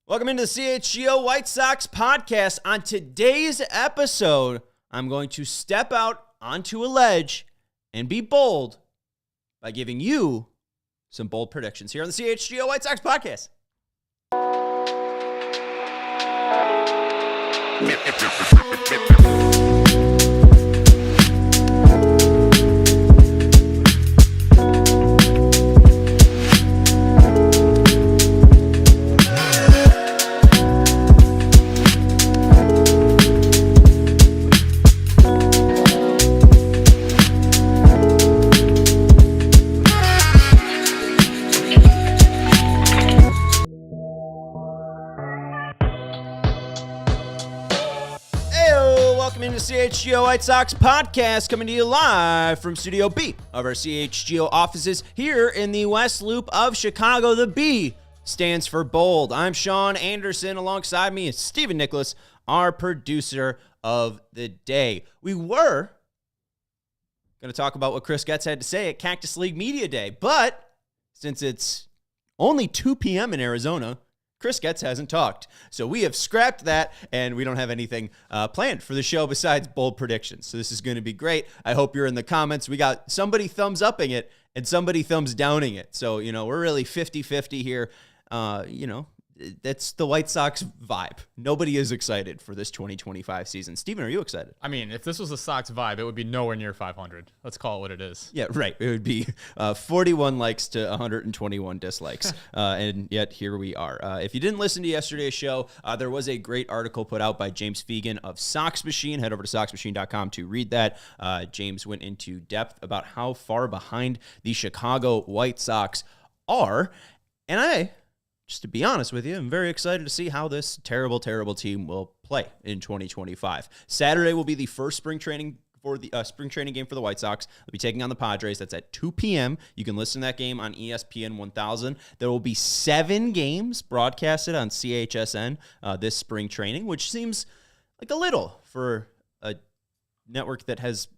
Welcome into the CHGO White Sox podcast. On today's episode, I'm going to step out onto a ledge and be bold by giving you some bold predictions here on the CHGO White Sox podcast. Welcome into CHGO White Sox podcast, coming to you live from Studio B of our CHGO offices here in the West Loop of Chicago. The B stands for bold. I'm Sean Anderson. Alongside me is Stephen Nicholas, our producer of the day. We were going to talk about what Chris Getz had to say at Cactus League Media Day, but since it's only 2 p.m. in Arizona, Chris Getz hasn't talked. So we have scrapped that, and we don't have anything planned for the show besides bold predictions. So this is going to be great. I hope you're in the comments. We got somebody thumbs upping it and somebody thumbs downing it. So, we're really 50-50 here. That's the White Sox vibe. Nobody is excited for this 2025 season. Steven, are you excited? I mean, if this was a Sox vibe, it would be nowhere near 500. Let's call it what it is. Yeah, right. It would be 41 likes to 121 dislikes. And yet here we are. If you didn't listen to yesterday's show, there was a great article put out by James Fegan of Sox Machine. Head over to soxmachine.com to read that. James went into depth about how far behind the Chicago White Sox are. And just to be honest with you, I'm very excited to see how this terrible, terrible team will play in 2025. Saturday will be the first spring training game for the White Sox. They'll be taking on the Padres. That's at 2 p.m. You can listen to that game on ESPN 1000. There will be 7 games broadcasted on CHSN this spring training, which seems like a little for a network that has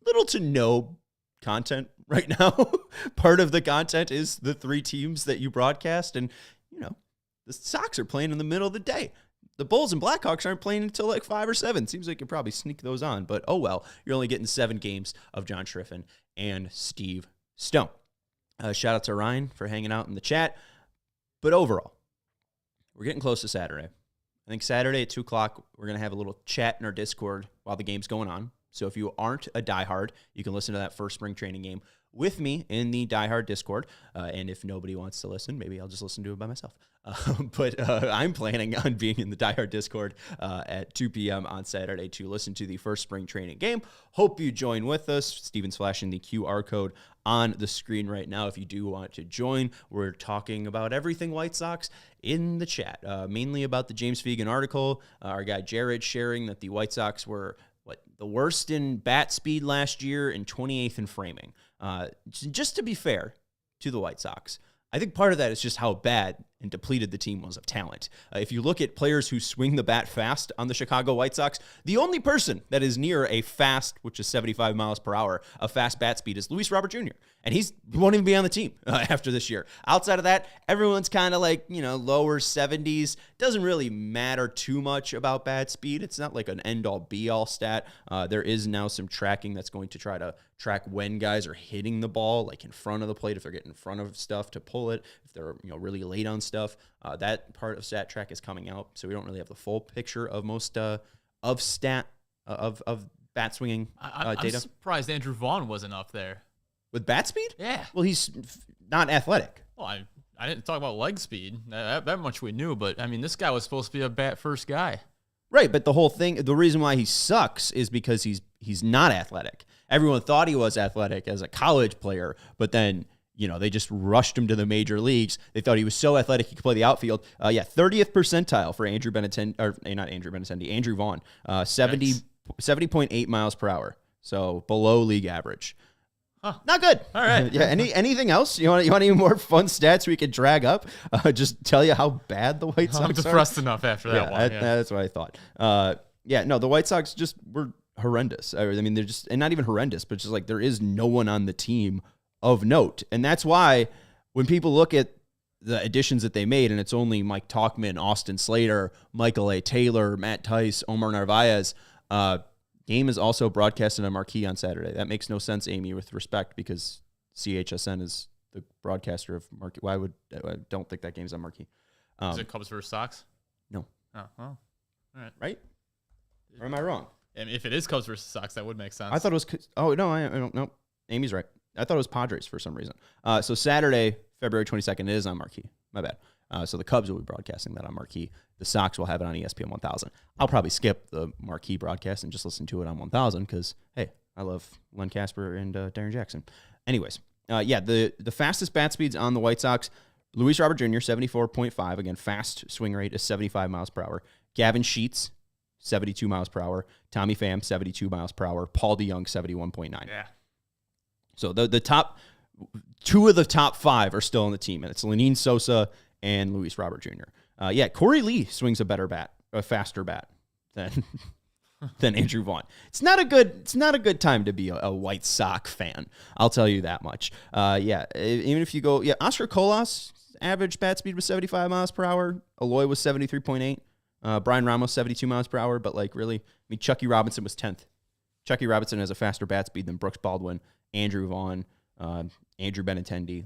little to no content right now. Part of the content is the 3 teams that you broadcast, and the Sox are playing in the middle of the day. The Bulls and Blackhawks aren't playing until like 5 or 7. Seems like you could probably sneak those on, but oh well. You're only getting 7 games of John Triffin and Steve Stone. Shout out to Ryan for hanging out in the chat. But overall, we're getting close to Saturday. I think Saturday at 2 o'clock, we're going to have a little chat in our Discord while the game's going on. So if you aren't a diehard, you can listen to that first spring training game with me in the diehard Discord. And if nobody wants to listen, maybe I'll just listen to it by myself. But I'm planning on being in the diehard Discord at 2 p.m. on Saturday to listen to the first spring training game. Hope you join with us. Steven's flashing the QR code on the screen right now. If you do want to join, we're talking about everything White Sox in the chat, mainly about the James Fegan article. Our guy Jared sharing that the White Sox were the worst in bat speed last year and 28th in framing. Just to be fair to the White Sox, I think part of that is just how bad and depleted the team was of talent. If you look at players who swing the bat fast on the Chicago White Sox, the only person that is near a fast, which is 75 miles per hour, a fast bat speed is Luis Robert Jr. And he won't even be on the team after this year. Outside of that, everyone's kind of like, lower 70s. Doesn't really matter too much about bat speed. It's not like an end-all, be-all stat. There is now some tracking that's going to try to track when guys are hitting the ball, like in front of the plate, if they're getting in front of stuff to pull it, if they're really late on stuff. That part of stat track is coming out, so we don't really have the full picture of most of bat swinging data. I'm surprised Andrew Vaughn wasn't up there. With bat speed? Yeah. Well, he's not athletic. Well, I didn't talk about leg speed. That much we knew, but, this guy was supposed to be a bat-first guy. Right, but the reason why he sucks is because he's not athletic. Everyone thought he was athletic as a college player, but then, they just rushed him to the major leagues. They thought he was so athletic he could play the outfield. 30th percentile for Andrew Vaughn. 70.8 miles per hour. So below league average. Huh. Not good. All right. Yeah. Anything else? You want any more fun stats we could drag up? Just tell you how bad the White Sox I'm depressed enough after that one. That's what I thought. The White Sox just were horrendous. I mean, they're just, and not even horrendous, but just like there is no one on the team of note. And that's why when people look at the additions that they made, and it's only Mike Tauchman, Austin Slater, Michael A. Taylor, Matt Tice, Omar Narvaez. Game is also broadcasted on Marquee on Saturday. That makes no sense, Amy, with respect, because CHSN is the broadcaster of Marquee. I don't think that game's on Marquee. Is it Cubs versus Sox? No. Oh, well, all right. Right? Or am I wrong? And if it is Cubs versus Sox, that would make sense. I thought it was. Oh no, I don't know. Amy's right. I thought it was Padres for some reason. So Saturday, February 22nd, it is on Marquee. My bad. So the Cubs will be broadcasting that on Marquee. The Sox will have it on ESPN 1000. I'll probably skip the Marquee broadcast and just listen to it on 1000 because, hey, I love Len Casper and Darren Jackson. Anyways, the fastest bat speeds on the White Sox, Luis Robert Jr., 74.5. Again, fast swing rate is 75 miles per hour. Gavin Sheets, 72 miles per hour. Tommy Pham, 72 miles per hour. Paul DeJong, 71.9. Yeah. So the top two of the top five are still on the team, and it's Lenine Sosa and Luis Robert Jr. Corey Lee swings a faster bat than Andrew Vaughn. It's not a good time to be a White Sox fan. I'll tell you that much. Even if you go, Oscar Colas average bat speed was 75 miles per hour. Eloy was 73.8. Brian Ramos 72 miles per hour. But Chucky Robinson was 10th. Chucky Robinson has a faster bat speed than Brooks Baldwin, Andrew Vaughn, Andrew Benintendi.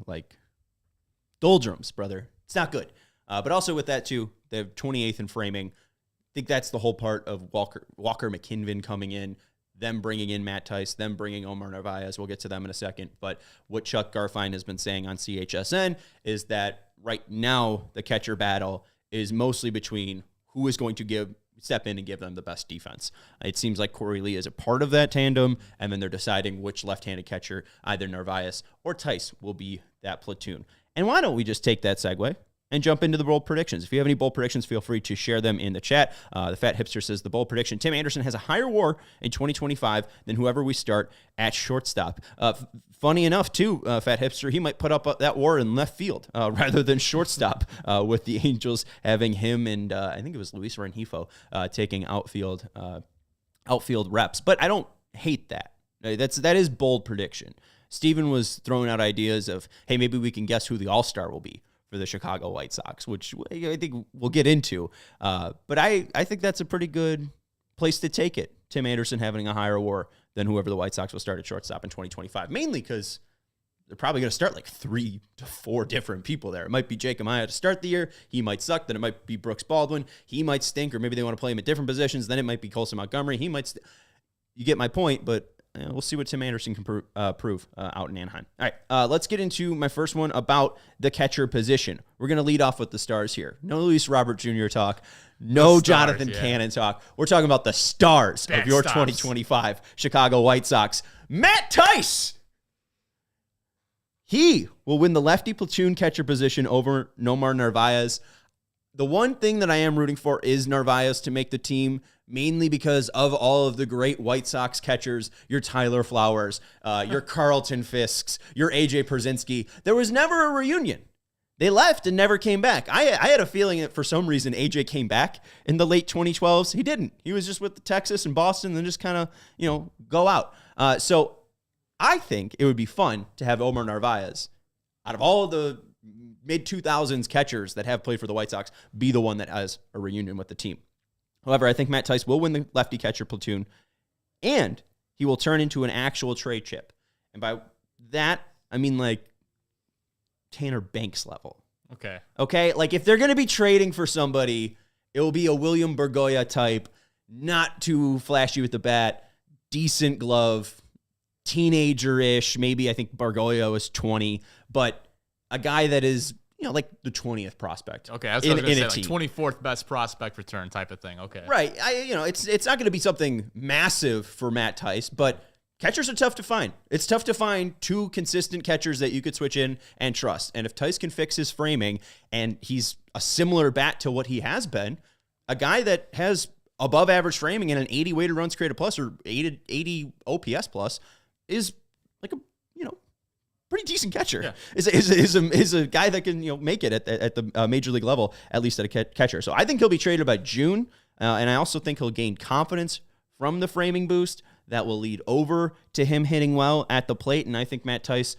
Doldrums, brother. It's not good. But also with that, too, they have 28th in framing. I think that's the whole part of Walker McKinven coming in, them bringing in Matt Tice, them bringing Omar Narvaez. We'll get to them in a second. But what Chuck Garfien has been saying on CHSN is that right now the catcher battle is mostly between who is going to step in and give them the best defense. It seems like Corey Lee is a part of that tandem, and then they're deciding which left-handed catcher, either Narvaez or Tice, will be that platoon. And why don't we just take that segue and jump into the bold predictions? If you have any bold predictions, feel free to share them in the chat. The Fat Hipster says the bold prediction: Tim Anderson has a higher WAR in 2025 than whoever we start at shortstop. Funny enough, too, Fat Hipster, he might put up that WAR in left field rather than shortstop, with the Angels having him and I think it was Luis Rengifo taking outfield reps. But I don't hate that. That is bold prediction. Steven was throwing out ideas of, hey, maybe we can guess who the all-star will be for the Chicago White Sox, which I think we'll get into. But I think that's a pretty good place to take it. Tim Anderson having a higher WAR than whoever the White Sox will start at shortstop in 2025, mainly because they're probably going to start 3 to 4 different people there. It might be Jake Amaya to start the year. He might suck. Then it might be Brooks Baldwin. He might stink, or maybe they want to play him at different positions. Then it might be Colson Montgomery. He might You get my point, but we'll see what Tim Anderson can prove out in Anaheim. All right, let's get into my first one about the catcher position. We're going to lead off with the stars here. No Luis Robert Jr. talk. No Jonathan Cannon talk. We're talking about the stars of your 2025 Chicago White Sox. Matt Tice! He will win the lefty platoon catcher position over Nomar Narvaez. The one thing that I am rooting for is Narvaez to make the team, mainly because of all of the great White Sox catchers, your Tyler Flowers, your Carlton Fisks, your AJ Pierzynski. There was never a reunion. They left and never came back. I had a feeling that for some reason AJ came back in the late 2012s. He didn't. He was just with Texas and Boston and just kind of, go out. So I think it would be fun to have Omar Narvaez, out of all of the mid-2000s catchers that have played for the White Sox, be the one that has a reunion with the team. However, I think Matt Tice will win the lefty catcher platoon, and he will turn into an actual trade chip. And by that, I mean Tanner Banks level. Okay? If they're going to be trading for somebody, it will be a William Bergoya type, not too flashy with the bat, decent glove, teenager-ish. Maybe I think Bergoya was 20, but a guy that is, the 20th prospect. Okay, that's what I was going to say, 24th best prospect return type of thing. Okay. Right. It's not going to be something massive for Matt Tice, but catchers are tough to find. It's tough to find two consistent catchers that you could switch in and trust. And if Tice can fix his framing, and he's a similar bat to what he has been, a guy that has above average framing and an 80 weighted runs created plus or 80 OPS plus is like a pretty decent catcher. Yeah. Is a guy that can make it at the major league level, at least at a catcher. So I think he'll be traded by June, and I also think he'll gain confidence from the framing boost that will lead over to him hitting well at the plate. And I think Matt Tice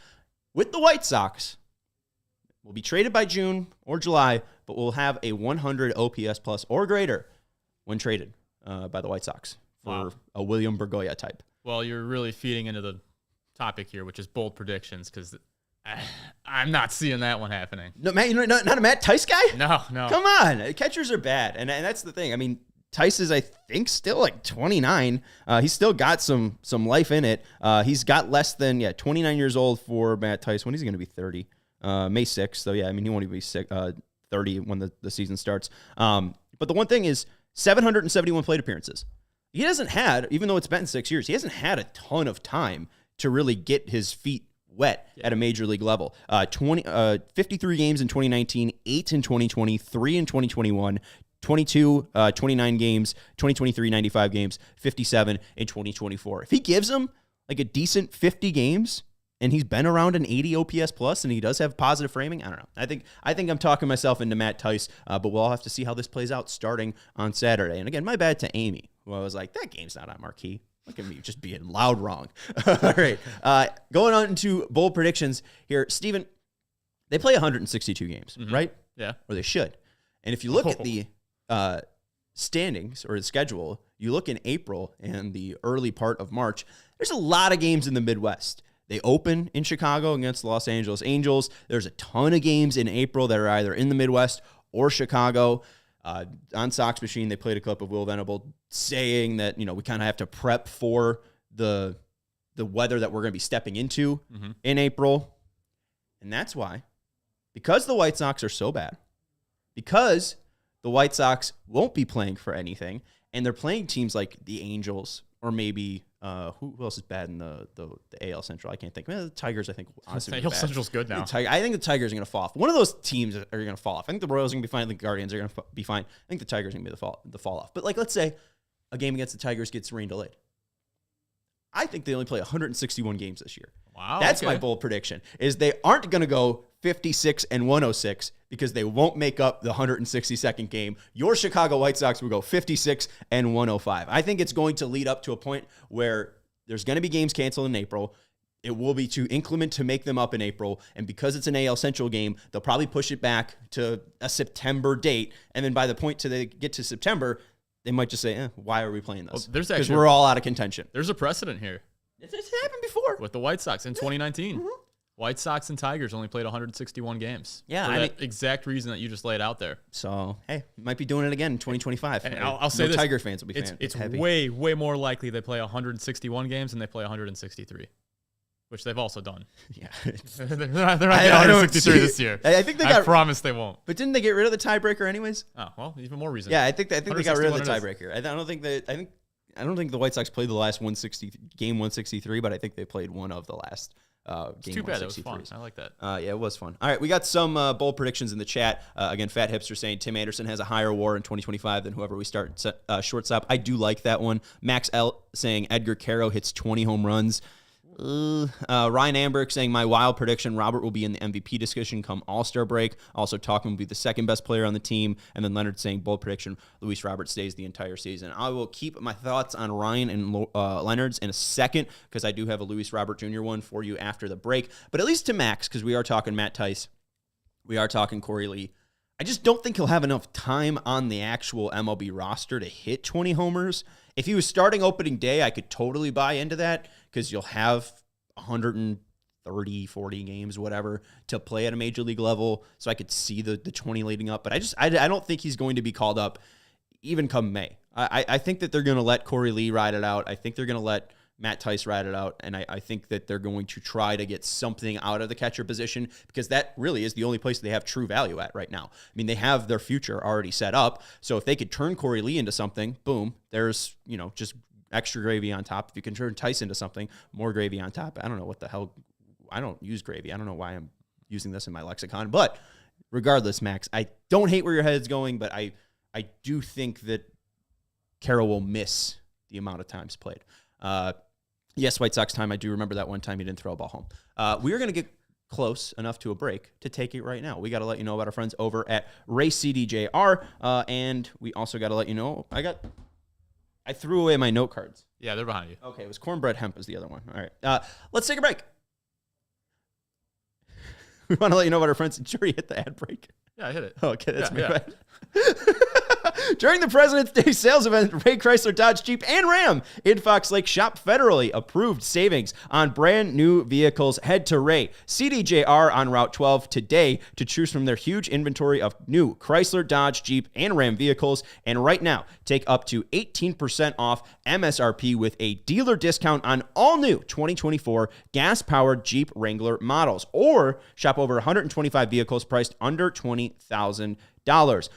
with the White Sox, will be traded by June or July, but will have a 100 OPS plus or greater when traded by the White Sox for a William Bergolla type. Well, you're really feeding into the topic here, which is bold predictions, because I'm not seeing that one happening. No, Matt, you're not a Matt Tice guy? No. Come on. Catchers are bad. And that's the thing. I mean, Tice is, I think, still like 29. He's still got some life in it. He's got less than 29 years old for Matt Tice. When is he going to be 30? May 6th. So, yeah, I mean, he won't even be 30 when the season starts. But the one thing is 771 plate appearances. He hasn't had, even though it's been 6 years, he hasn't had a ton of time to really get his feet wet at a major league level. 53 games in 2019, 8 in 2020, 3 in 2021, 29 games, 2023, 95 games, 57 in 2024. If he gives them like a decent 50 games and he's been around an 80 OPS plus and he does have positive framing, I don't know. I think I'm talking myself into Matt Tice, but we'll all have to see how this plays out starting on Saturday. And again, my bad to Amy, who I was like, that game's not on marquee. Look at me just being loud wrong. All right. Going on into bold predictions here. Steven, they play 162 games, right? Yeah. Or they should. And if you look at the standings or the schedule, you look in April and the early part of March, there's a lot of games in the Midwest. They open in Chicago against the Los Angeles Angels. There's a ton of games in April that are either in the Midwest or Chicago. On Sox Machine, they played a clip of Will Venable saying that, we kind of have to prep for the weather that we're going to be stepping into in April. And that's why, because the White Sox are so bad, because the White Sox won't be playing for anything, and they're playing teams like the Angels or maybe who else is bad in the AL Central? I can't think. The Tigers, I think, honestly, AL Central's good now. I think the Tigers are going to fall off. One of those teams are going to fall off. I think the Royals are going to be fine. I think the Guardians are going to be fine. I think the Tigers are going to be the fall off. But let's say a game against the Tigers gets rain delayed. I think they only play 161 games this year. Wow, that's my bold prediction. Is they aren't going to go 56 and 106 because they won't make up the 162nd game. Your Chicago White Sox will go 56 and 105. I think it's going to lead up to a point where there's going to be games canceled in April. It will be too inclement to make them up in April. And because it's an AL Central game, they'll probably push it back to a September date. And then by the point they get to September, they might just say, why are we playing this? Because we're all out of contention. There's a precedent here. It's happened before. With the White Sox in 2019. White Sox and Tigers only played 161 games. Yeah, for that exact reason that you just laid out there. So, hey, might be doing it again in 2025. And I'll say this. Tiger fans will be It's way, way more likely they play 161 games than they play 163, which they've also done. Yeah. they're not getting 163 this year. I promise they won't. But didn't they get rid of the tiebreaker anyways? Oh, well, even more reason. Yeah, I think they got rid of the tiebreaker. I don't think the White Sox played the last game 163, but I think they played one of the last game. Too bad. It was fun. I like that. Yeah, it was fun. All right, we got some bold predictions in the chat. Again, Fat Hipster saying Tim Anderson has a higher WAR in 2025 than whoever we start shortstop. I do like that one. Max L saying Edgar Caro hits 20 home runs. Ryan Ambrick saying my wild prediction, Robert will be in the MVP discussion come All-Star break. Also Talkman will be the second best player on the team. And then Leonard saying bold prediction, Luis Robert stays the entire season. I will keep my thoughts on Ryan and Leonard's in a second because I do have a Luis Robert Jr. one for you after the break. But at least to Max, because we are talking Matt Tice, we are talking Corey Lee. I just don't think he'll have enough time on the actual MLB roster to hit 20 homers. If he was starting opening day, I could totally buy into that because you'll have 130, 40 games, whatever, to play at a major league level. So I could see the 20 leading up. But I don't think he's going to be called up even come May. I think that they're going to let Corey Lee ride it out. I think they're going to let Matt Tice ride it out, and I think that they're going to try to get something out of the catcher position because that really is the only place they have true value at right now. I mean, they have their future already set up, so if they could turn Corey Lee into something, boom, there's, just extra gravy on top. If you can turn Tice into something, more gravy on top. I don't know what the hell. I don't use gravy. I don't know why I'm using this in my lexicon, but regardless, Max, I don't hate where your head's going, but I do think that Carroll will miss the amount of times played. Yes, White Sox time. I do remember that one time he didn't throw a ball home. We are going to get close enough to a break to take it right now. We got to let you know about our friends over at Race CDJR, and we also got to let you know I threw away my note cards. Yeah, they're behind you. Okay, it was cornbread hemp is the other one. All right, let's take a break. We want to let you know about our friends. Did you already hit the ad break? Yeah, I hit it. Oh, okay, that's me. Yeah. During the President's Day sales event, Ray Chrysler, Dodge, Jeep, and Ram in Fox Lake, shop federally approved savings on brand new vehicles. Head to Ray CDJR on Route 12 today to choose from their huge inventory of new Chrysler, Dodge, Jeep, and Ram vehicles. And right now, take up to 18% off MSRP with a dealer discount on all new 2024 gas-powered Jeep Wrangler models, or shop over 125 vehicles priced under $20,000.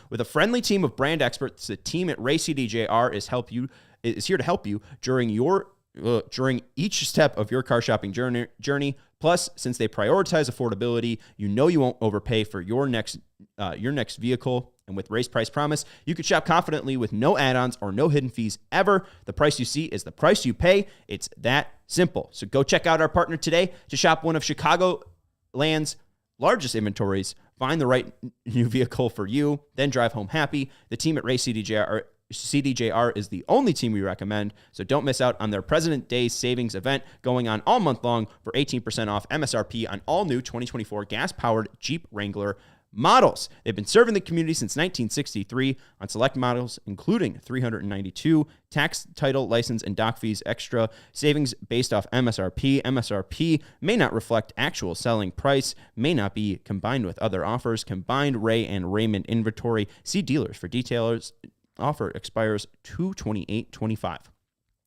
With a friendly team of brand experts, the team at Ray CDJR is here to help you during each step of your car shopping journey. Plus, since they prioritize affordability, you know you won't overpay for your next vehicle. And with Ray's Price Promise, you can shop confidently with no add-ons or no hidden fees ever. The price you see is the price you pay. It's that simple. So go check out our partner today to shop one of Chicagoland's largest inventories. Find the right new vehicle for you, then drive home happy. The team at Ray CDJR is the only team we recommend, so don't miss out on their President's Day savings event going on all month long for 18% off MSRP on all new 2024 gas-powered Jeep Wrangler models. They've been serving the community since 1963 on select models, including 392 tax, title, license, and dock fees extra. Savings based off MSRP. MSRP may not reflect actual selling price, may not be combined with other offers. Combined Ray and Raymond inventory. See dealers for details. Offer expires 2/28/25.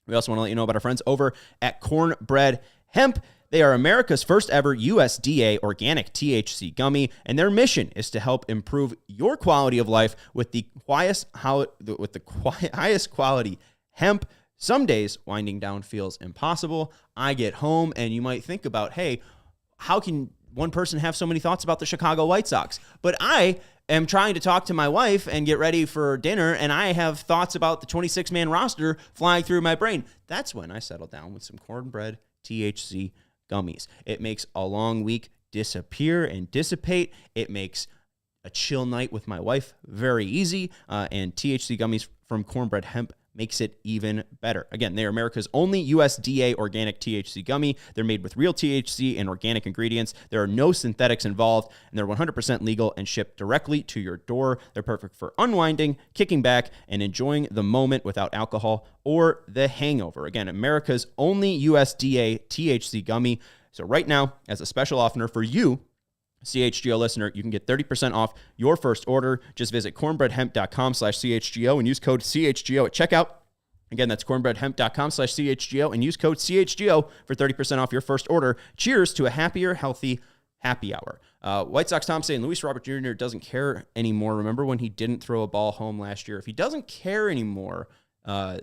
We also want to let you know about our friends over at Cornbread Hemp. They are America's first ever USDA organic THC gummy, and their mission is to help improve your quality of life with the highest quality hemp. Some days winding down feels impossible. I get home and you might think about, hey, how can one person have so many thoughts about the Chicago White Sox? But I am trying to talk to my wife and get ready for dinner, and I have thoughts about the 26-man roster flying through my brain. That's when I settle down with some Cornbread THC gummies. It makes a long week disappear and dissipate. It makes a chill night with my wife very easy, and THC gummies from Cornbread Hemp makes it even better. Again, they are America's only USDA organic THC gummy. They're made with real THC and organic ingredients. There are no synthetics involved, and they're 100% legal and shipped directly to your door. They're perfect for unwinding, kicking back, and enjoying the moment without alcohol or the hangover. Again, America's only USDA THC gummy. So right now, as a special offer for you, CHGO listener, you can get 30% off your first order. Just visit cornbreadhemp.com/CHGO and use code CHGO at checkout. Again, that's cornbreadhemp.com/CHGO and use code CHGO for 30% off your first order. Cheers to a happier, healthy happy hour. White Sox Tom saying Luis Robert Jr. doesn't care anymore. Remember when he didn't throw a ball home last year? If he doesn't care anymore, then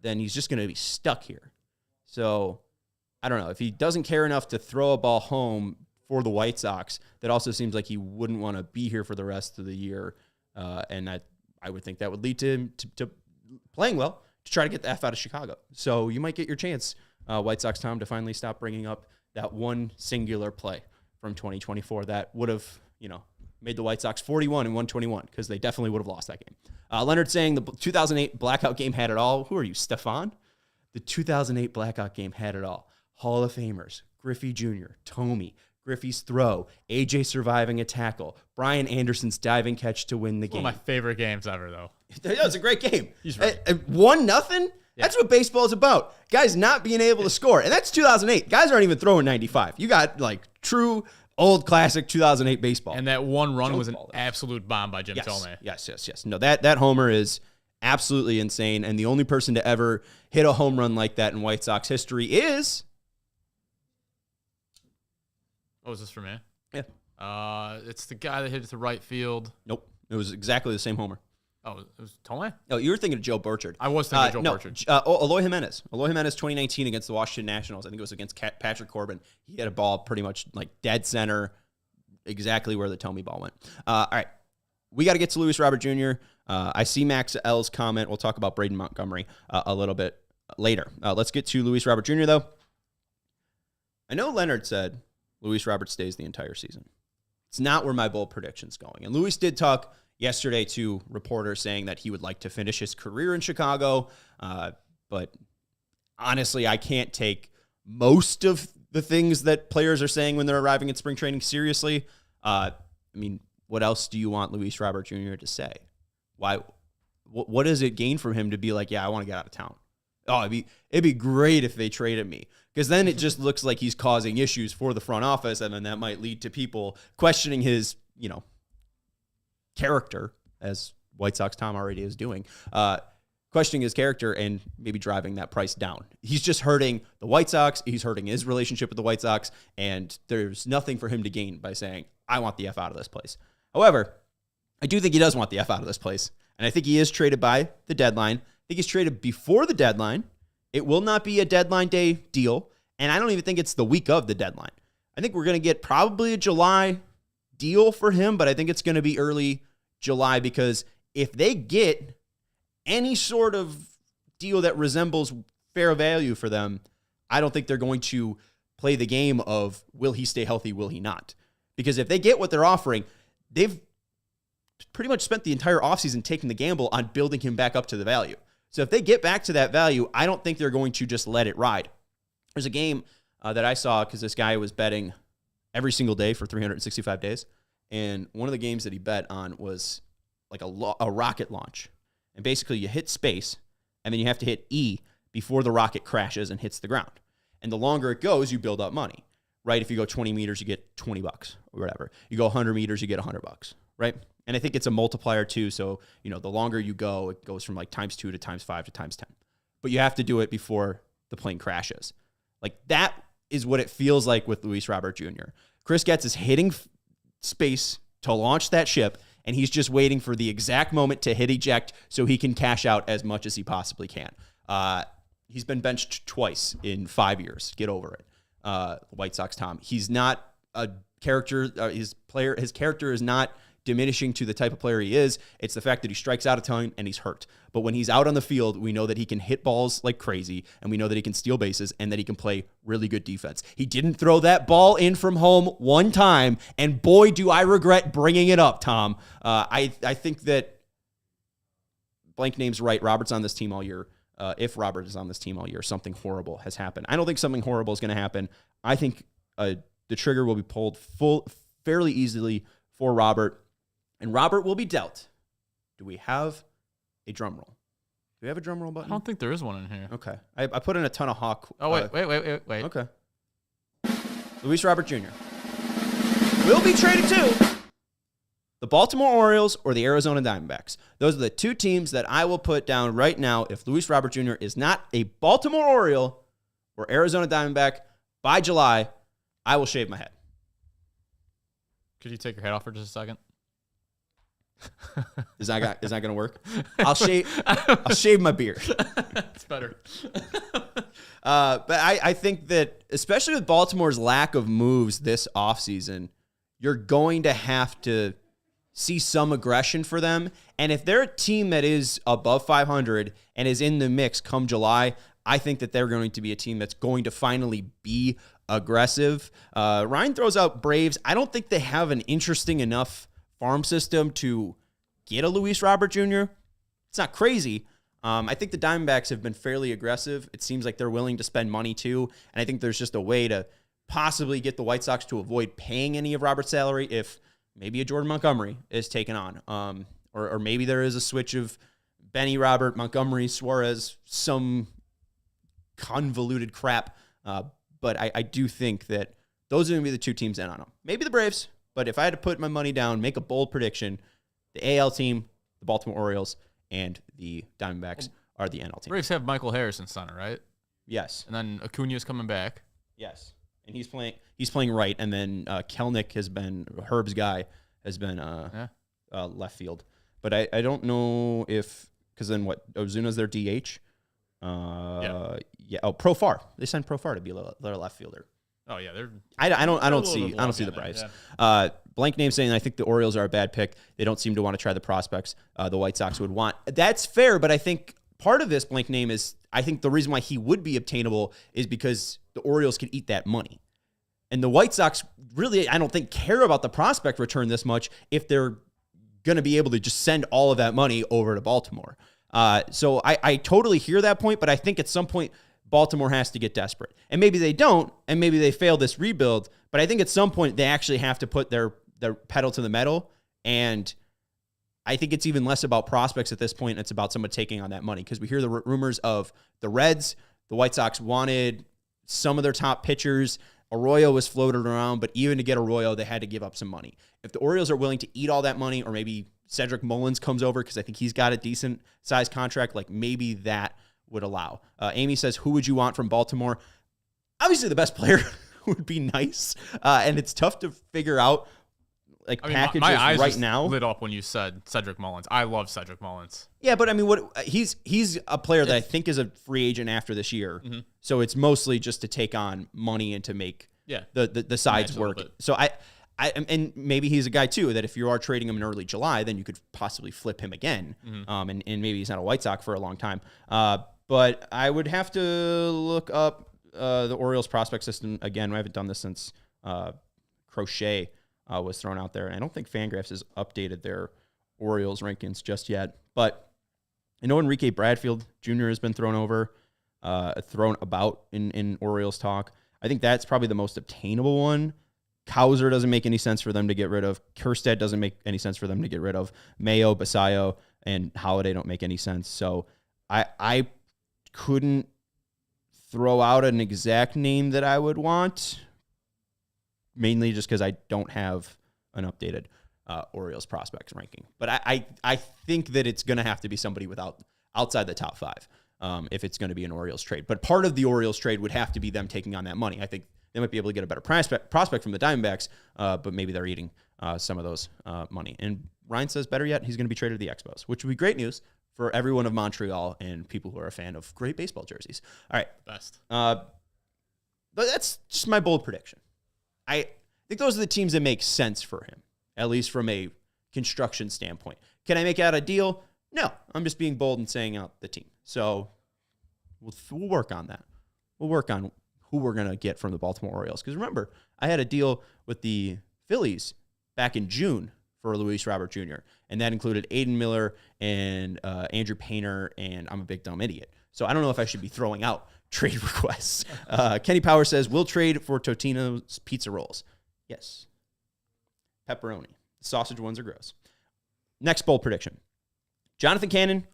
he's just going to be stuck here. So I don't know. If he doesn't care enough to throw a ball home for the White Sox, that also seems like he wouldn't want to be here for the rest of the year. And I would think that would lead to him to playing well to try to get the F out of Chicago. So you might get your chance, White Sox Tom, to finally stop bringing up that one singular play from 2024 that would have, made the White Sox 41 and 121, because they definitely would have lost that game. Leonard saying the 2008 blackout game had it all. Who are you, Stefan? The 2008 blackout game had it all. Hall of Famers, Griffey Jr., Tomey, Griffey's throw, AJ surviving a tackle, Brian Anderson's diving catch to win the game. One of my favorite games ever, though. That was a great game. He's right. 1-0? Yeah. That's what baseball is about. Guys not being able to score. And that's 2008. Guys aren't even throwing 95. You got true old classic 2008 baseball. And that one run was an absolute bomb by Jim Thome. Yes. No, that homer is absolutely insane. And the only person to ever hit a home run like that in White Sox history is... Oh, is this for me? Yeah. It's the guy that hit it to right field. Nope. It was exactly the same homer. Oh, it was Thome? No, you were thinking of Joe Burchard. I was thinking of Joe Burchard. Eloy Jimenez. Eloy Jimenez 2019 against the Washington Nationals. I think it was against Patrick Corbin. He had a ball pretty much dead center, exactly where the Thome ball went. All right. We got to get to Luis Robert Jr. I see Max L's comment. We'll talk about Braden Montgomery a little bit later. Let's get to Luis Robert Jr., though. I know Leonard said Luis Robert stays the entire season. It's not where my bold prediction's going. And Luis did talk yesterday to reporters saying that he would like to finish his career in Chicago. But honestly, I can't take most of the things that players are saying when they're arriving at spring training seriously. I mean, what else do you want Luis Robert Jr. to say? Why? What does it gain from him to be like, yeah, I want to get out of town? Oh, it'd be great if they traded me, because then it just looks like he's causing issues for the front office, and then that might lead to people questioning his, character, as White Sox Tom already is doing, questioning his character and maybe driving that price down. He's just hurting the White Sox. He's hurting his relationship with the White Sox, and there's nothing for him to gain by saying, I want the F out of this place. However, I do think he does want the F out of this place, and I think he is traded by the deadline. I think he's traded before the deadline. It will not be a deadline day deal, and I don't even think it's the week of the deadline. I think we're going to get probably a July deal for him, but I think it's going to be early July, because if they get any sort of deal that resembles fair value for them, I don't think they're going to play the game of will he stay healthy, will he not? Because if they get what they're offering, they've pretty much spent the entire offseason taking the gamble on building him back up to the value. So if they get back to that value, I don't think they're going to just let it ride. There's a game that I saw, because this guy was betting every single day for 365 days. And one of the games that he bet on was like a rocket launch. And basically you hit space, and then you have to hit E before the rocket crashes and hits the ground. And the longer it goes, you build up money, right? If you go 20 meters, you get $20 or whatever. You go 100 meters, you get $100, right? And I think it's a multiplier too. So, the longer you go, it goes from like times 2 to times 5 to times 10. But you have to do it before the plane crashes. Like, that is what it feels like with Luis Robert Jr. Chris Getz is hitting space to launch that ship, and he's just waiting for the exact moment to hit eject so he can cash out as much as he possibly can. He's been benched twice in 5 years. Get over it. White Sox Tom. He's not a character. His character is not diminishing to the type of player he is. It's the fact that he strikes out a ton and he's hurt. But when he's out on the field, we know that he can hit balls like crazy, and we know that he can steal bases, and that he can play really good defense. He didn't throw that ball in from home one time, and boy, do I regret bringing it up, Tom. I think that blank name's right. Robert's on this team all year. If Robert is on this team all year, something horrible has happened. I don't think something horrible is going to happen. I think the trigger will be pulled fairly easily for Robert, and Robert will be dealt. Do we have a drum roll? Do we have a drum roll button? I don't think there is one in here. Okay. I put in a ton of Hawk. Oh, wait. Okay. Luis Robert Jr. will be traded to the Baltimore Orioles or the Arizona Diamondbacks. Those are the two teams that I will put down right now. If Luis Robert Jr. is not a Baltimore Oriole or Arizona Diamondback by July, I will shave my head. Could you take your head off for just a second? Is that going to work? I'll shave my beard. It's better. But I think that, especially with Baltimore's lack of moves this offseason, you're going to have to see some aggression for them. And if they're a team that is above 500 and is in the mix come July, I think that they're going to be a team that's going to finally be aggressive. Ryan throws out Braves. I don't think they have an interesting enough farm system to get a Luis Robert Jr. It's not crazy. I think the Diamondbacks have been fairly aggressive. It seems like they're willing to spend money too. And I think there's just a way to possibly get the White Sox to avoid paying any of Robert's salary if maybe a Jordan Montgomery is taken on. Or maybe there is a switch of Benny, Robert, Montgomery, Suarez, some convoluted crap. But I do think that those are going to be the two teams in on them. Maybe the Braves. But if I had to put my money down, make a bold prediction, the AL team, the Baltimore Orioles, and the Diamondbacks are the NL team. Braves have Michael Harris in center, right? Yes. And then Acuna's coming back. Yes. And he's playing right, and then Kelnick has been, Herb's guy, has been left field. But I don't know if, because then what, Ozuna's their DH? Yeah. Oh, Profar. They signed Profar to be their left fielder. Oh yeah, I don't see the Braves. Yeah. Blank name saying I think the Orioles are a bad pick. They don't seem to want to try the prospects the White Sox would want. That's fair, but I think part of this blank name is I think the reason why he would be obtainable is because the Orioles could eat that money. And the White Sox really, I don't think, care about the prospect return this much if they're going to be able to just send all of that money over to Baltimore. So I totally hear that point, but I think at some point Baltimore has to get desperate. And maybe they don't, and maybe they fail this rebuild, but I think at some point they actually have to put their pedal to the metal, and I think it's even less about prospects at this point. It's about someone taking on that money, because we hear the rumors of the Reds. The White Sox wanted some of their top pitchers. Arroyo was floated around, but even to get Arroyo, they had to give up some money. If the Orioles are willing to eat all that money, or maybe Cedric Mullins comes over because I think he's got a decent-sized contract, like maybe that would allow. Amy says, who would you want from Baltimore? Obviously, the best player would be nice, and it's tough to figure out packages my eyes right just now. Lit up when you said Cedric Mullins. I love Cedric Mullins. Yeah, but I mean, he's a player that I think is a free agent after this year. Mm-hmm. So it's mostly just to take on money and to make the sides work. So and maybe he's a guy too that if you are trading him in early July, then you could possibly flip him again. Mm-hmm. And maybe he's not a White Sox for a long time. But I would have to look up the Orioles prospect system again. I haven't done this since Crochet was thrown out there. And I don't think Fangraphs has updated their Orioles rankings just yet. But I know Enrique Bradfield Jr. has been thrown about in Orioles talk. I think that's probably the most obtainable one. Kauser doesn't make any sense for them to get rid of. Kjerstad doesn't make any sense for them to get rid of. Mayo, Basayo, and Holiday don't make any sense. So I couldn't throw out an exact name that I would want, mainly just because I don't have an updated Orioles prospects ranking. But I think that it's going to have to be somebody outside the top five if it's going to be an Orioles trade. But part of the Orioles trade would have to be them taking on that money. I think they might be able to get a better prospect from the Diamondbacks, but maybe they're eating some of those money. And Ryan says, better yet, he's going to be traded to the Expos, which would be great news for everyone of Montreal and people who are a fan of great baseball jerseys. All right. Best. But that's just my bold prediction. I think those are the teams that make sense for him, at least from a construction standpoint. Can I make out a deal? No. I'm just being bold and saying out the team. So we'll work on that. We'll work on who we're going to get from the Baltimore Orioles. Because remember, I had a deal with the Phillies back in June for Luis Robert Jr., and that included Aiden Miller and Andrew Painter, and I'm a big dumb idiot. So I don't know if I should be throwing out trade requests. Kenny Power says, we'll trade for Totino's pizza rolls. Yes. Pepperoni. The sausage ones are gross. Next bold prediction. Jonathan Cannon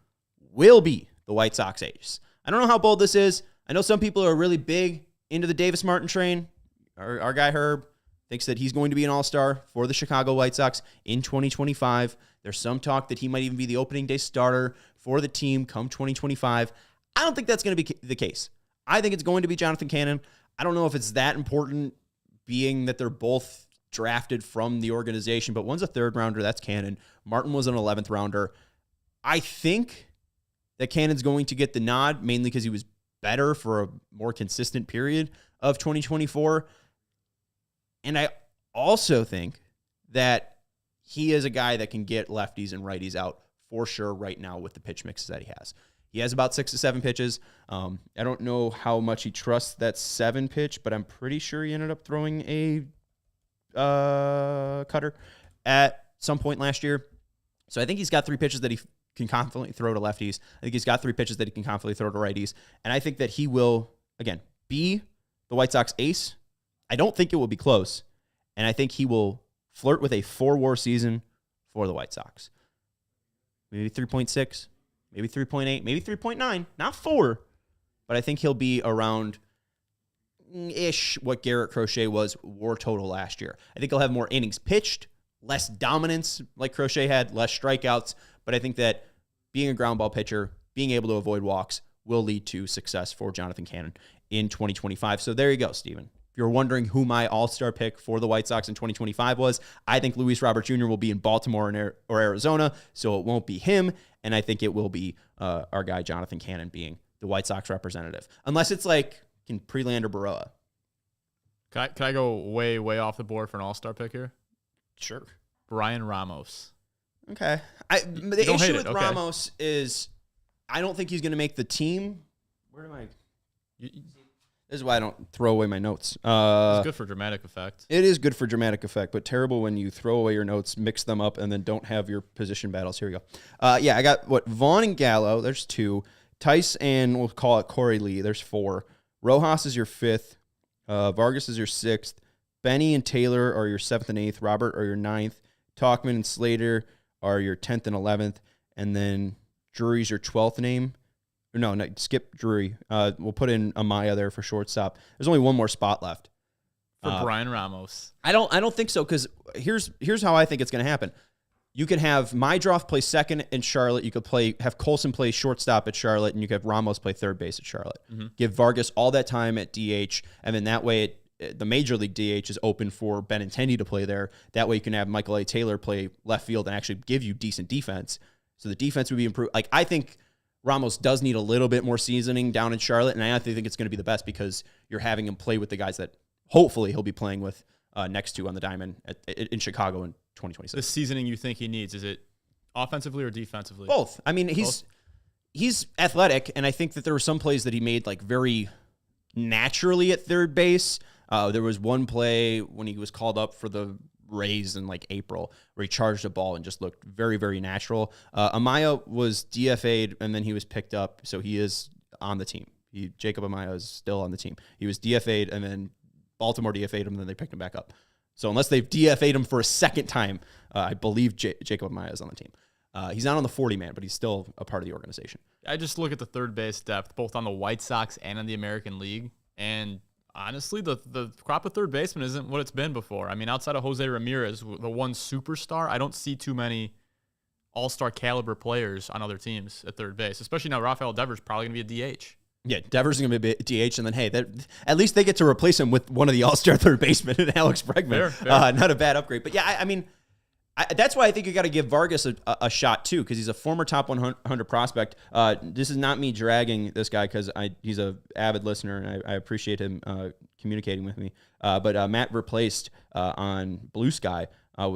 will be the White Sox ace. I don't know how bold this is. I know some people are really big into the Davis Martin train. Our guy Herb thinks that he's going to be an all-star for the Chicago White Sox in 2025. There's some talk that he might even be the opening day starter for the team come 2025. I don't think that's going to be the case. I think it's going to be Jonathan Cannon. I don't know if it's that important, being that they're both drafted from the organization, but one's a third rounder. That's Cannon. Martin was an 11th rounder. I think that Cannon's going to get the nod, mainly because he was better for a more consistent period of 2024. And I also think that he is a guy that can get lefties and righties out for sure right now with the pitch mixes that he has. He has about 6 to 7 pitches. I don't know how much he trusts that 7 pitch, but I'm pretty sure he ended up throwing a cutter at some point last year. So I think he's got 3 pitches that he can confidently throw to lefties. I think he's got 3 pitches that he can confidently throw to righties. And I think that he will, again, be the White Sox ace. I don't think it will be close. And I think he will flirt with a 4-WAR season for the White Sox. Maybe 3.6, maybe 3.8, maybe 3.9, not 4. But I think he'll be around-ish what Garrett Crochet was WAR total last year. I think he'll have more innings pitched, less dominance like Crochet had, less strikeouts. But I think that being a ground ball pitcher, being able to avoid walks, will lead to success for Jonathan Cannon in 2025. So there you go, Steven. If you're wondering who my all-star pick for the White Sox in 2025 was, I think Luis Robert Jr. will be in Baltimore or Arizona, so it won't be him, and I think it will be our guy Jonathan Cannon being the White Sox representative. Unless it's like Prelander Baroa. Can I go way, way off the board for an all-star pick here? Sure. Brian Ramos. Okay. The issue with Ramos is I don't think he's going to make the team. Where am I? This is why I don't throw away my notes. It's good for dramatic effect. It is good for dramatic effect, but terrible when you throw away your notes, mix them up, and then don't have your position battles. Here we go. I got Vaughn and Gallo. There's 2. Tice and we'll call it Corey Lee. There's 4. Rojas is your 5th. Vargas is your 6th. Benny and Taylor are your 7th and 8th. Robert are your 9th. Talkman and Slater are your 10th and 11th. And then Drury's your 12th name. No, skip Drury. We'll put in Amaya there for shortstop. There's only one more spot left. For Brian Ramos. I don't think so, because here's how I think it's going to happen. You could have Mydroff play second in Charlotte. You could have Colson play shortstop at Charlotte, and you could have Ramos play third base at Charlotte. Mm-hmm. Give Vargas all that time at DH, and then that way the Major League DH is open for Benintendi to play there. That way you can have Michael A. Taylor play left field and actually give you decent defense. So the defense would be improved. Like, I think Ramos does need a little bit more seasoning down in Charlotte, and I think it's going to be the best because you're having him play with the guys that hopefully he'll be playing with next to on the diamond in Chicago in 2026. The seasoning you think he needs, is it offensively or defensively? Both. I mean, he's athletic, and I think that there were some plays that he made like very naturally at third base. There was one play when he was called up for the Rays in like April where he charged a ball and just looked very, very natural. Amaya was DFA'd, and then he was picked up, so he is on the team. Jacob Amaya is still on the team. He was DFA'd, and then Baltimore DFA'd him, and then they picked him back up. So unless they've DFA'd him for a second time, I believe Jacob Amaya is on the team. He's not on the 40-man, but he's still a part of the organization. I just look at the third base depth, both on the White Sox and in the American League, and honestly, the crop of third baseman isn't what it's been before. I mean, outside of Jose Ramirez, the one superstar, I don't see too many all-star caliber players on other teams at third base, especially now Rafael Devers probably going to be a DH. Yeah, Devers is going to be a DH, and then, hey, at least they get to replace him with one of the all-star third basemen, Alex Bregman. Fair. Not a bad upgrade. But, yeah, I mean, that's why I think you got to give Vargas a shot, too, because he's a former top 100 prospect. This is not me dragging this guy because he's an avid listener, and I appreciate him communicating with me. But Matt replaced on Blue Sky.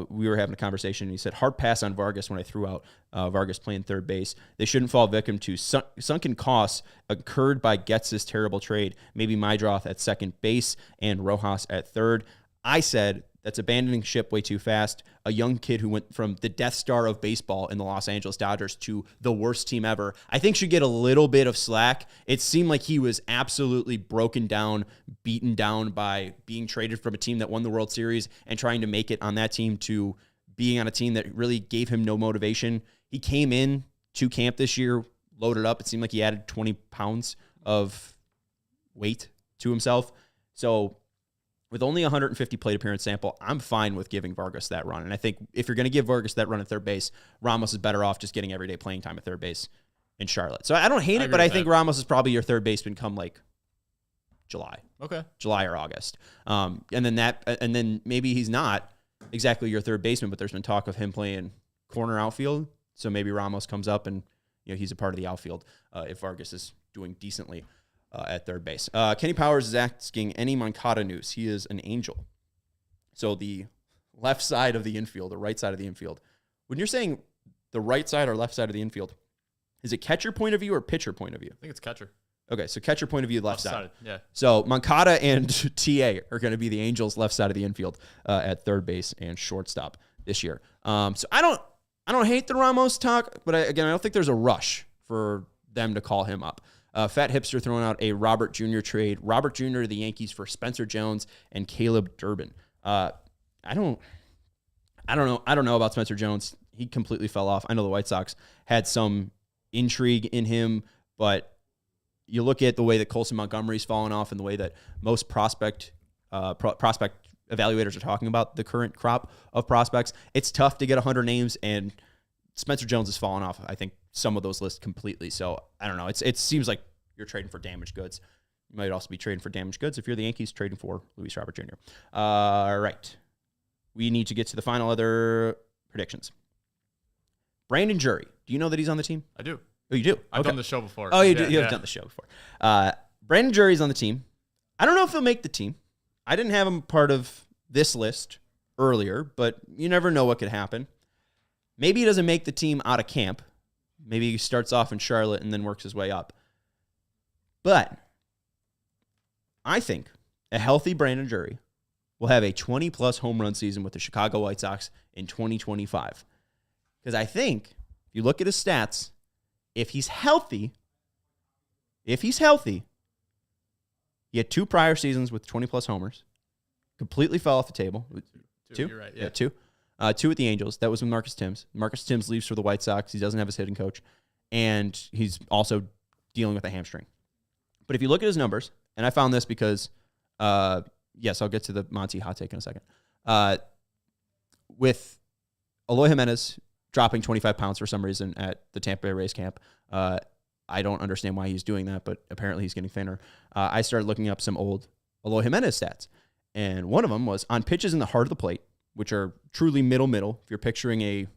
We were having a conversation, and he said, hard pass on Vargas when I threw out Vargas playing third base. They shouldn't fall victim to sunken costs incurred by Getz' terrible trade. Maybe Mydroth at second base and Rojas at third. I said, that's abandoning ship way too fast. A young kid who went from the Death Star of baseball in the Los Angeles Dodgers to the worst team ever, I think should get a little bit of slack. It seemed like he was absolutely broken down, beaten down by being traded from a team that won the World Series and trying to make it on that team to being on a team that really gave him no motivation. He came in to camp this year, loaded up. It seemed like he added 20 pounds of weight to himself. So with only 150 plate appearance sample, I'm fine with giving Vargas that run. And I think if you're going to give Vargas that run at third base, Ramos is better off just getting everyday playing time at third base in Charlotte. So I don't hate it, but I think Ramos is probably your third baseman come like July. Okay. July or August. And then maybe he's not exactly your third baseman, but there's been talk of him playing corner outfield. So maybe Ramos comes up and he's a part of the outfield if Vargas is doing decently at third base. Kenny Powers is asking any Moncada news. He is an Angel. So the left side of the infield, the right side of the infield. When you're saying the right side or left side of the infield, is it catcher point of view or pitcher point of view? I think it's catcher. Okay, so catcher point of view, left side. Yeah. So Moncada and TA are going to be the Angels' left side of the infield at third base and shortstop this year. So I don't hate the Ramos talk, but I don't think there's a rush for them to call him up. Fat Hipster throwing out a Robert Jr. trade. Robert Jr. to the Yankees for Spencer Jones and Caleb Durbin. I don't know about Spencer Jones. He completely fell off. I know the White Sox had some intrigue in him, but you look at the way that Colson Montgomery's fallen off and the way that most prospect evaluators are talking about the current crop of prospects. It's tough to get 100 names, and Spencer Jones has fallen off, I think, some of those lists completely. So, I don't know. It seems like you're trading for damaged goods. You might also be trading for damaged goods if you're the Yankees trading for Luis Robert Jr. All right. We need to get to the final other predictions. Brandon Jury. Do you know that he's on the team? I do. Oh, you do? I've done the show before. Oh, you do. You have done the show before. Brandon Jury's on the team. I don't know if he'll make the team. I didn't have him part of this list earlier, but you never know what could happen. Maybe he doesn't make the team out of camp. Maybe he starts off in Charlotte and then works his way up. But I think a healthy Brandon Jury will have a 20-plus home run season with the Chicago White Sox in 2025. Because I think, if you look at his stats, if he's healthy, if he's healthy, he had 2 prior seasons with 20-plus homers. Completely fell off the table. 2? You're right. Yeah. 2. 2 with the Angels. That was with Marcus Timms. Marcus Timms leaves for the White Sox. He doesn't have his hitting coach. And he's also dealing with a hamstring. But if you look at his numbers, and I found this because, yes, I'll get to the Monty hot take in a second. With Eloy Jimenez dropping 25 pounds for some reason at the Tampa Bay Rays camp, I don't understand why he's doing that, but apparently he's getting thinner. I started looking up some old Eloy Jimenez stats. And one of them was on pitches in the heart of the plate, which are truly middle. If you're picturing a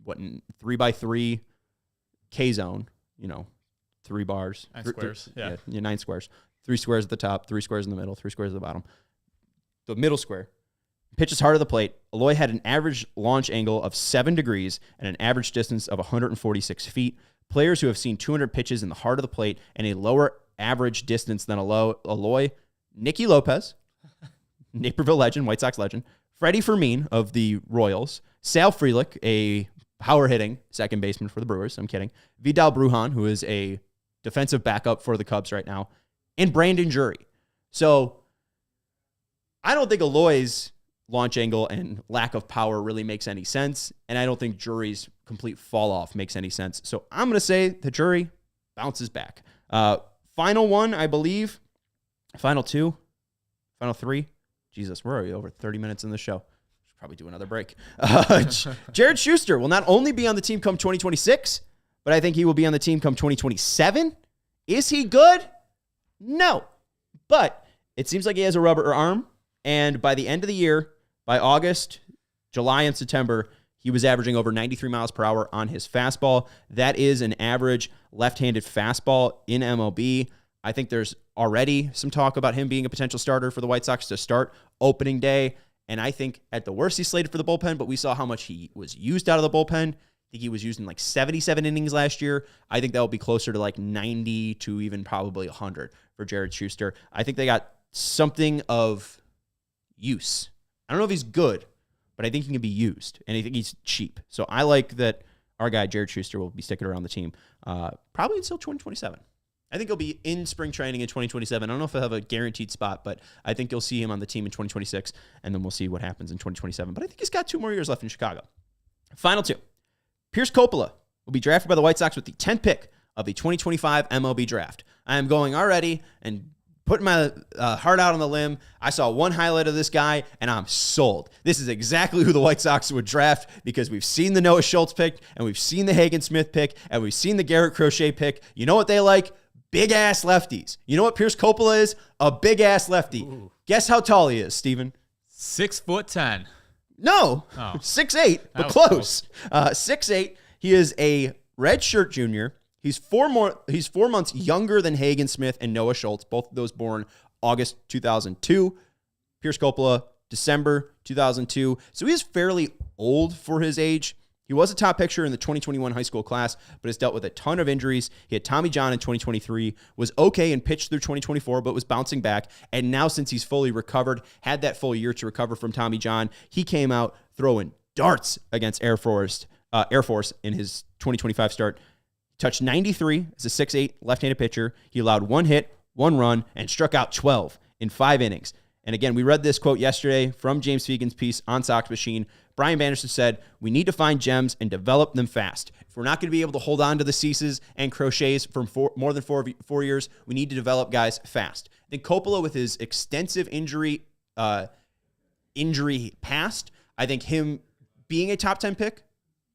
3x3 K zone, 3 bars. 9 squares. Yeah. 9 squares. 3 squares at the top, 3 squares in the middle, 3 squares at the bottom. The middle square. Pitches hard of the plate. Eloy had an average launch angle of 7 degrees and an average distance of 146 feet. Players who have seen 200 pitches in the heart of the plate and a lower average distance than Eloy, Nicky Lopez, Naperville legend, White Sox legend, Freddie Fermin of the Royals, Sal Frelick, a power-hitting second baseman for the Brewers. I'm kidding. Vidal Brujan, who is a defensive backup for the Cubs right now, and Brandon Jury. So I don't think Eloy's launch angle and lack of power really makes any sense, and I don't think Jury's complete fall-off makes any sense. So I'm going to say the Jury bounces back. Final one, I believe. Final 2. Final 3. Jesus, we're already over 30 minutes in the show. Should probably do another break. Jared Schuster will not only be on the team come 2026, but I think he will be on the team come 2027. Is he good? No. But it seems like he has a rubber arm, and by the end of the year, by August, July, and September, he was averaging over 93 miles per hour on his fastball. That is an average left-handed fastball in MLB. I think there's already some talk about him being a potential starter for the White Sox to start opening day. And I think at the worst, he's slated for the bullpen, but we saw how much he was used out of the bullpen. I think he was used in like 77 innings last year. I think that will be closer to like 90 to even probably 100 for Jared Schuster. I think they got something of use. I don't know if he's good, but I think he can be used, and I think he's cheap. So I like that our guy, Jared Schuster, will be sticking around the team probably until 2027. I think he'll be in spring training in 2027. I don't know if he'll have a guaranteed spot, but I think you'll see him on the team in 2026, and then we'll see what happens in 2027. But I think he's got 2 more years left in Chicago. Final 2. Pierce Coppola will be drafted by the White Sox with the 10th pick of the 2025 MLB draft. I am going already and putting my heart out on the limb. I saw one highlight of this guy, and I'm sold. This is exactly who the White Sox would draft because we've seen the Noah Schultz pick, and we've seen the Hagen Smith pick, and we've seen the Garrett Crochet pick. You know what they like? Big-ass lefties. You know what Pierce Coppola is? A big-ass lefty. Ooh. Guess how tall he is, Steven? 6'10". No. 6'8", but close. 6'8". He is a redshirt junior. He's 4 months younger than Hagen Smith and Noah Schultz, both of those born August 2002. Pierce Coppola, December 2002. So he is fairly old for his age. He was a top pitcher in the 2021 high school class, but has dealt with a ton of injuries. He had Tommy John in 2023, was okay and pitched through 2024, but was bouncing back. And now since he's fully recovered, had that full year to recover from Tommy John, he came out throwing darts against Air Force in his 2025 start. Touched 93 as a 6'8" left-handed pitcher. He allowed 1 hit, 1 run, and struck out 12 in 5 innings. And again, we read this quote yesterday from James Fegan's piece on Sox Machine. Brian Banderson said, "We need to find gems and develop them fast. If we're not going to be able to hold on to the Ceases and Crochets for more than 4 years, we need to develop guys fast." I think Coppola, with his extensive injury past, I think him being a top 10 pick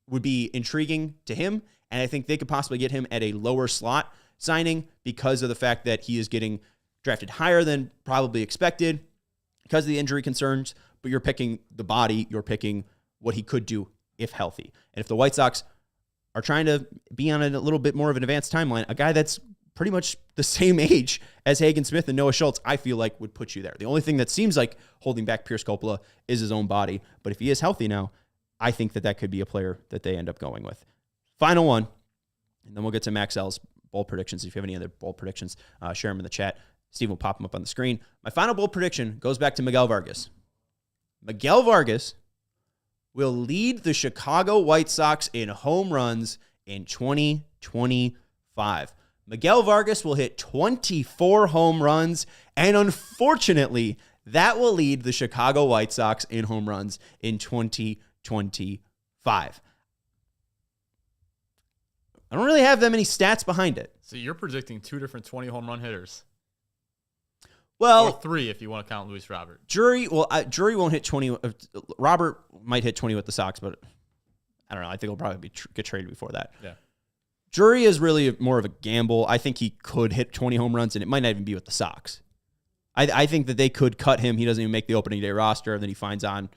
would be intriguing to him. And I think they could possibly get him at a lower slot signing because of the fact that he is getting drafted higher than probably expected because of the injury concerns. But you're picking the body, you're picking what he could do if healthy. And if the White Sox are trying to be on a little bit more of an advanced timeline, a guy that's pretty much the same age as Hagen Smith and Noah Schultz, I feel like would put you there. The only thing that seems like holding back Pierce Coppola is his own body. But if he is healthy now, I think that could be a player that they end up going with. Final one, and then we'll get to Max L's bold predictions. If you have any other bold predictions, share them in the chat. Steve will pop them up on the screen. My final bold prediction goes back to Miguel Vargas. Miguel Vargas will lead the Chicago White Sox in home runs in 2025. Miguel Vargas will hit 24 home runs, and unfortunately, that will lead the Chicago White Sox in home runs in 2025. I don't really have that many stats behind it. So you're predicting 2 different 20 home run hitters. Well, or 3 if you want to count Luis Robert. Drury won't hit 20. Robert might hit 20 with the Sox, but I don't know. I think he'll probably get traded before that. Yeah. Drury is really more of a gamble. I think he could hit 20 home runs, and it might not even be with the Sox. I think that they could cut him. He doesn't even make the opening day roster, and then he climbs on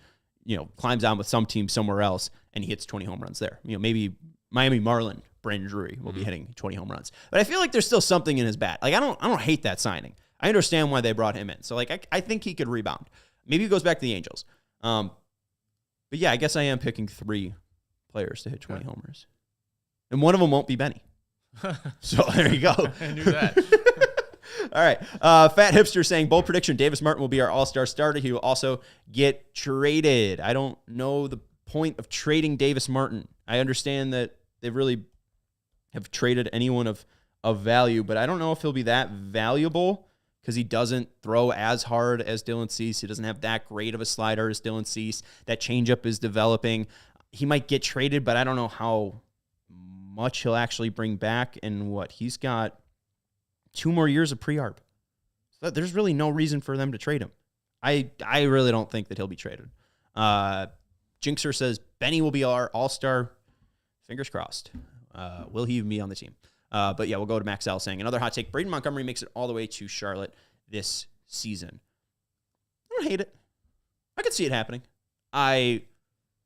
with some team somewhere else, and he hits 20 home runs there. Maybe Miami Marlin, Brandon Drury, will be hitting 20 home runs. But I feel like there's still something in his bat. Like I don't hate that signing. I understand why they brought him in. So like I think he could rebound. Maybe he goes back to the Angels. But yeah, I guess I am picking 3 players to hit 20 homers. And one of them won't be Benny. So there you go. I knew that. All right. Fat Hipster saying, bold prediction, Davis Martin will be our all-star starter. He will also get traded. I don't know the point of trading Davis Martin. I understand that they really have traded anyone of value, but I don't know if he'll be that valuable because he doesn't throw as hard as Dylan Cease. He doesn't have that great of a slider as Dylan Cease. That changeup is developing. He might get traded, but I don't know how much he'll actually bring back, and what he's got 2 more years of pre-arb. So there's really no reason for them to trade him. I really don't think that he'll be traded. Jinxer says Benny will be our all-star. Fingers crossed. Will he even be on the team? But yeah, we'll go to Max L saying another hot take. Braden Montgomery makes it all the way to Charlotte this season. I don't hate it. I could see it happening. I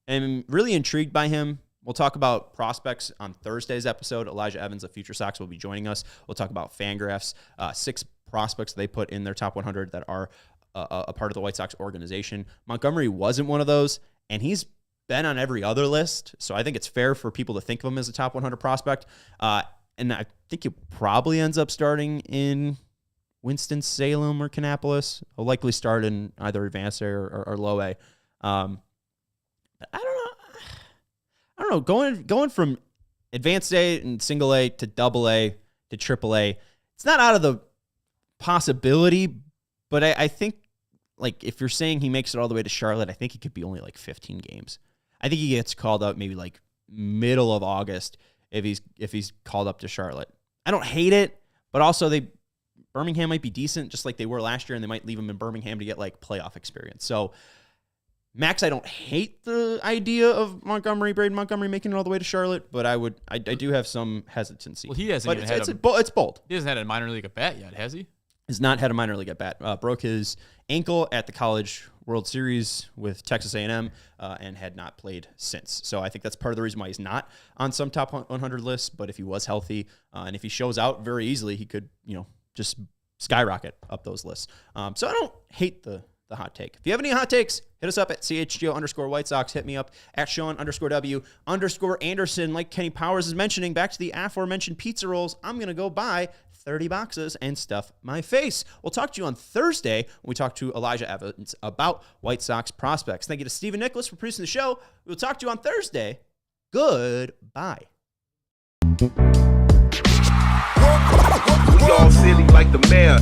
am really intrigued by him. We'll talk about prospects on Thursday's episode. Elijah Evans of Future Sox will be joining us. We'll talk about Fangraphs, 6 prospects they put in their top 100 that are a part of the White Sox organization. Montgomery wasn't one of those, and he's been on every other list, so I think it's fair for people to think of him as a top 100 prospect. And I think he probably ends up starting in Winston-Salem or Kannapolis. He'll likely start in either Advanced A or Low A. I don't know. Going from Advanced A and Single A to Double A to Triple A, it's not out of the possibility, but I think like if you're saying he makes it all the way to Charlotte, I think he could be only like 15 games. I think he gets called up maybe like middle of August if he's called up to Charlotte. I don't hate it, but also Birmingham might be decent, just like they were last year, and they might leave him in Birmingham to get like playoff experience. So Max, I don't hate the idea of Braden Montgomery making it all the way to Charlotte, but I do have some hesitancy. Well, he hasn't but even it's bold. He hasn't had a minor league at bat yet, has he? Has not had a minor league at bat. Broke his ankle at the College World Series with Texas A&M and had not played since. So I think that's part of the reason why he's not on some top 100 lists. But if he was healthy and if he shows out very easily, he could just skyrocket up those lists. So I don't hate the hot take. If you have any hot takes, hit us up at CHGO_White Sox. Hit me up at Sean_W_Anderson. Like Kenny Powers is mentioning, back to the aforementioned pizza rolls, I'm going to go buy 30 boxes and stuff my face. We'll talk to you on Thursday when we talk to Elijah Evans about White Sox prospects. Thank you to Stephen Nicholas for producing the show. We'll talk to you on Thursday. Goodbye. We all silly like the mayor.